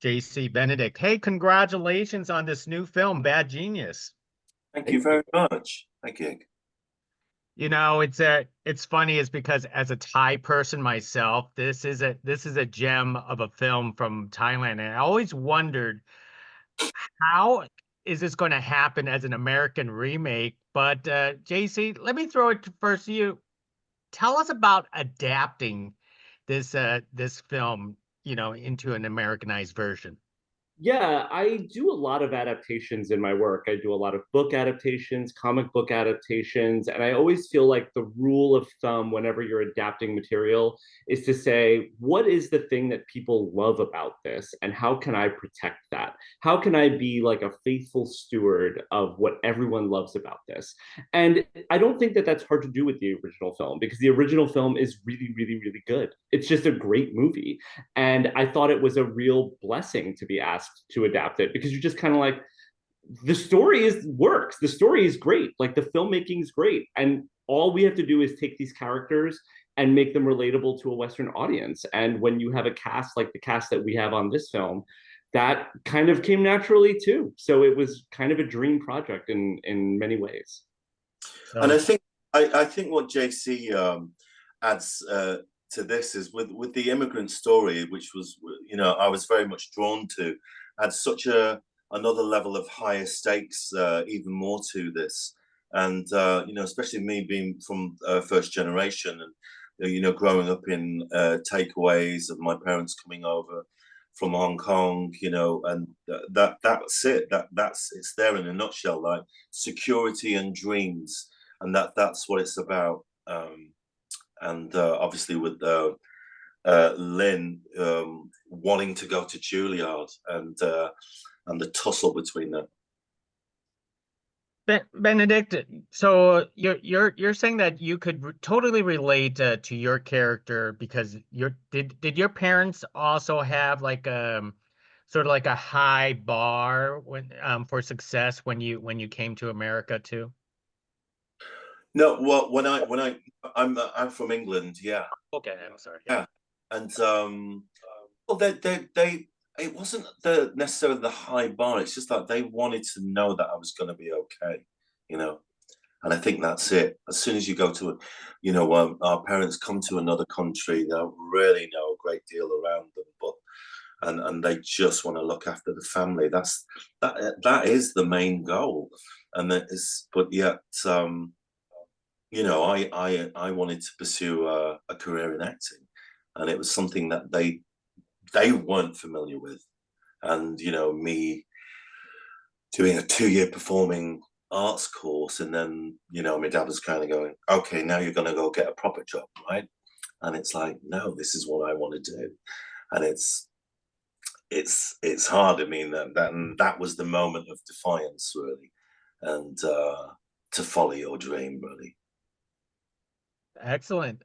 JC Benedict. Hey, congratulations on this new film, Bad Genius. Thank you very much. Thank you. It's funny is because as a Thai person myself, this is a gem of a film from Thailand. And I always wondered how is this going to happen as an American remake? But JC, let me throw it first to you. Tell us about adapting this film, into an Americanized version. Yeah, I do a lot of adaptations in my work. I do a lot of book adaptations, comic book adaptations, and I always feel like the rule of thumb whenever you're adapting material is to say, what is the thing that people love about this, and how can I protect that? How can I be like a faithful steward of what everyone loves about this? And I don't think that that's hard to do with the original film because the original film is really, really, really good. It's just a great movie. And I thought it was a real blessing to be asked to adapt it because you're just kind of like, the story is works. The story is great. Like the filmmaking is great. And all we have to do is take these characters and make them relatable to a Western audience. And when you have a cast like the cast that we have on this film, that kind of came naturally too. So it was kind of a dream project in many ways. And So I think what JC adds to this is with the immigrant story, which was I was very much drawn to, adds such another level of higher stakes, even more to this, and especially me being from first generation and growing up in takeaways of my parents coming over from Hong Kong, and that's it. That's it's there in a nutshell, like security and dreams, and that's what it's about. And obviously with Lynn wanting to go to Juilliard and the tussle between them. Benedict, so you're saying that you could totally relate to your character because did your parents also have like sort of like a high bar for success when you came to America too? No, well, I'm from England, yeah, Okay, I'm sorry. yeah, and well, they it wasn't the necessarily the high bar. It's just that they wanted to know that I was going to be okay, you know. And I think that's it. As soon as you go to, our parents come to another country, they don't really know a great deal around them, but and they just want to look after the family. That is the main goal, and that is. But yet, I wanted to pursue a career in acting, and it was something that they weren't familiar with, and me doing a 2-year performing arts course, and then my dad was kind of going, okay, now you're going to go get a proper job, right? And it's like, no, this is what I want to do, and it's hard. I mean, that was the moment of defiance, really, and to follow your dream, really. Excellent.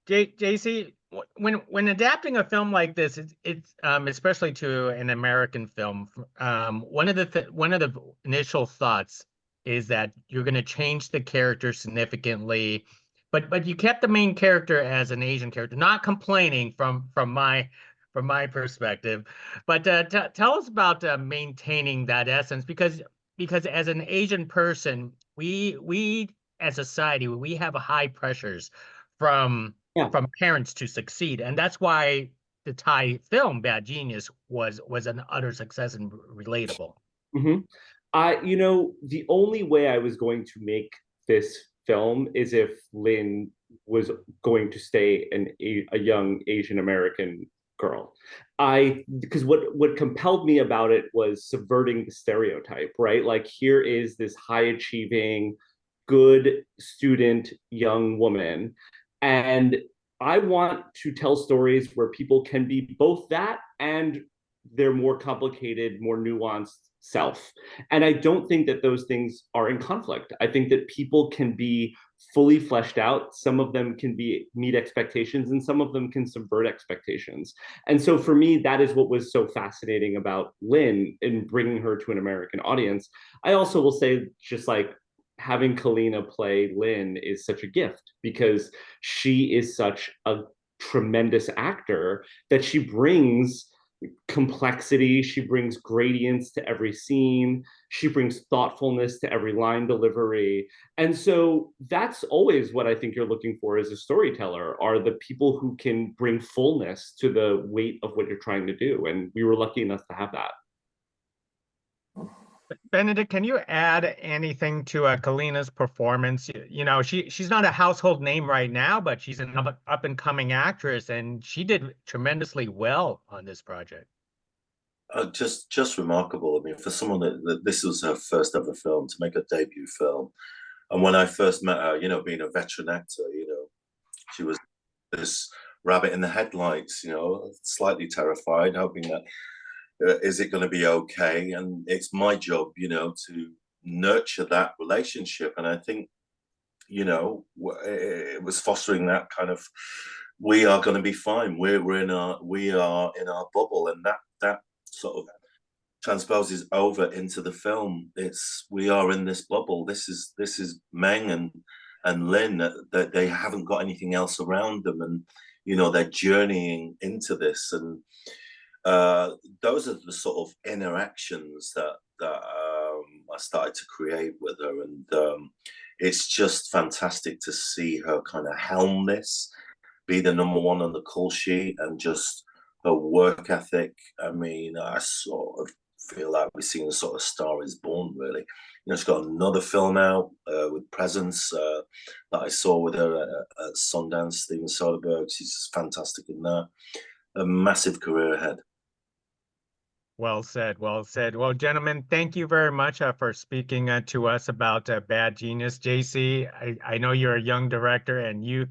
JC, when adapting a film like this, it's especially to an American film, one of the initial thoughts is that you're going to change the character significantly, but you kept the main character as an Asian character, not complaining from my perspective, but tell us about maintaining that essence because as an Asian person, we as a society we have high pressures from Yeah. from parents to succeed, and that's why the Thai film Bad Genius was an utter success and relatable. Mm-hmm. The only way I was going to make this film is if Lynn was going to stay a young Asian American girl. Because what compelled me about it was subverting the stereotype, right? Like here is this high achieving, good student young woman, and I want to tell stories where people can be both that and their more complicated, more nuanced self. And I don't think that those things are in conflict. I think that people can be fully fleshed out. Some of them can be meet expectations and some of them can subvert expectations. And so for me, that is what was so fascinating about Lynn in bringing her to an American audience. I also will say, just like having Callina play Lynn is such a gift because she is such a tremendous actor that she brings complexity. She brings gradients to every scene. She brings thoughtfulness to every line delivery. And so that's always what I think you're looking for as a storyteller, are the people who can bring fullness to the weight of what you're trying to do. And we were lucky enough to have that. Benedict, can you add anything to Callina's performance? You know, she's not a household name right now, but she's an up and coming actress, and she did tremendously well on this project. Just remarkable. I mean, for someone that this was her first ever film, to make a debut film, and when I first met her, you know, being a veteran actor, you know, she was this rabbit in the headlights, you know, slightly terrified, hoping that is it going to be okay? And it's my job, you know, to nurture that relationship. And I think, you know, it was fostering that kind of, we are going to be fine. We are in our bubble, and that sort of transposes over into the film. We are in this bubble. This is Meng and Lynn, that they haven't got anything else around them, and you know, they're journeying into this. And those are the sort of interactions that I started to create with her, and it's just fantastic to see her kind of helm this, be the number one on the call sheet, and just her work ethic. I mean, I sort of feel like we're seeing a sort of Star is Born, really. You know, she's got another film out with Presence that I saw with her at Sundance, Steven Soderbergh. She's just fantastic in that. A massive career ahead. Well said. Well said. Well, gentlemen, thank you very much for speaking to us about Bad Genius. JC, I know you're a young director, and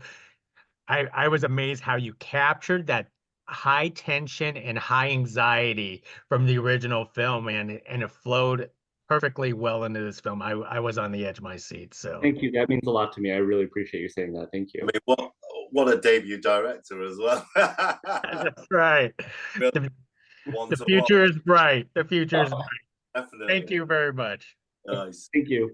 I was amazed how you captured that high tension and high anxiety from the original film, and it flowed perfectly well into this film. I was on the edge of my seat. So Thank you. That means a lot to me. I really appreciate you saying that. Thank you. I mean, what a debut director as well. that's right. The future is bright. The future is bright. Definitely. Thank you very much. Nice. Thank you.